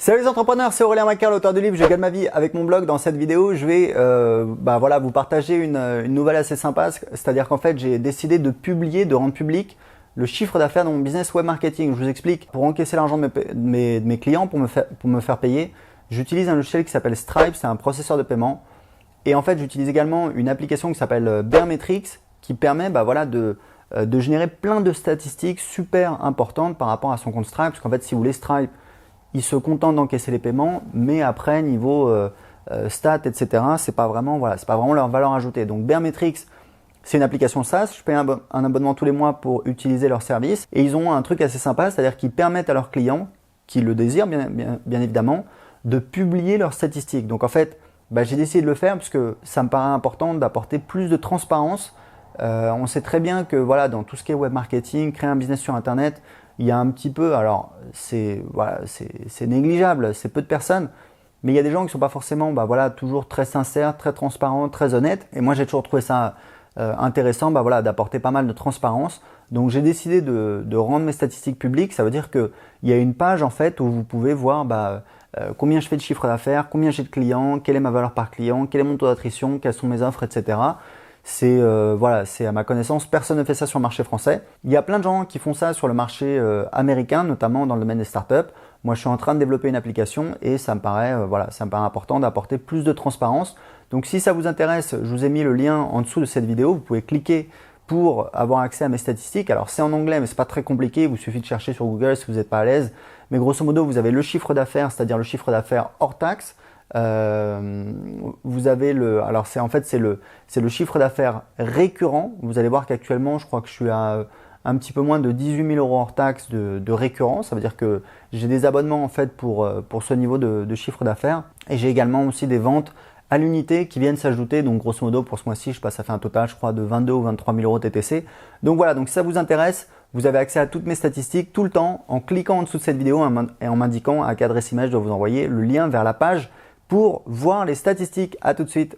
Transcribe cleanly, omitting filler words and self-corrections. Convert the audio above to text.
Salut les entrepreneurs, c'est Aurélien Macar, l'auteur du livre Je gagne ma vie avec mon blog. Dans cette vidéo, je vais vous partager une nouvelle assez sympa, c'est-à-dire qu'en fait, j'ai décidé de publier, de rendre public le chiffre d'affaires de mon business web marketing. Je vous explique, pour encaisser l'argent de mes clients, pour me faire payer, j'utilise un logiciel qui s'appelle Stripe, c'est un processeur de paiement. Et en fait, j'utilise également une application qui s'appelle Baremetrics qui permet de générer plein de statistiques super importantes par rapport à son compte Stripe. Parce qu'en fait, si vous voulez, Stripe, il se contente d'encaisser les paiements, mais après, niveau stats, etc., c'est pas vraiment leur valeur ajoutée. Donc, Baremetrics, c'est une application SaaS. Je paye un abonnement tous les mois pour utiliser leur service. Et ils ont un truc assez sympa, c'est-à-dire qu'ils permettent à leurs clients, qui le désirent bien évidemment, de publier leurs statistiques. Donc, en fait, j'ai décidé de le faire parce que ça me paraît important d'apporter plus de transparence. On sait très bien que dans tout ce qui est web marketing, créer un business sur Internet, il y a un petit peu, alors c'est négligeable, c'est peu de personnes, mais il y a des gens qui ne sont pas forcément toujours très sincères, très transparents, très honnêtes. Et moi j'ai toujours trouvé ça intéressant d'apporter pas mal de transparence. Donc j'ai décidé de rendre mes statistiques publiques. Ça veut dire qu'il y a une page en fait où vous pouvez voir combien je fais de chiffre d'affaires, combien j'ai de clients, quelle est ma valeur par client, quel est mon taux d'attrition, quelles sont mes offres, etc. C'est à ma connaissance, personne ne fait ça sur le marché français. Il y a plein de gens qui font ça sur le marché américain, notamment dans le domaine des startups. Moi, je suis en train de développer une application et ça me paraît important d'apporter plus de transparence. Donc, si ça vous intéresse, je vous ai mis le lien en dessous de cette vidéo. Vous pouvez cliquer pour avoir accès à mes statistiques. Alors, c'est en anglais, mais c'est pas très compliqué. Il vous suffit de chercher sur Google si vous n'êtes pas à l'aise. Mais grosso modo, vous avez le chiffre d'affaires, c'est-à-dire le chiffre d'affaires hors taxe. Vous avez c'est le chiffre d'affaires récurrent. Vous allez voir qu'actuellement, je crois que je suis à un petit peu moins de 18 000 € hors taxe de récurrent. Ça veut dire que j'ai des abonnements en fait pour ce niveau de chiffre d'affaires. Et j'ai également aussi des ventes à l'unité qui viennent s'ajouter. Donc grosso modo, pour ce mois-ci, ça fait un total, je crois, de 22 ou 23 000 € TTC. Donc voilà, donc si ça vous intéresse, vous avez accès à toutes mes statistiques tout le temps en cliquant en dessous de cette vidéo et en m'indiquant à quelle adresse email je dois vous envoyer le lien vers la page pour voir les statistiques. À tout de suite.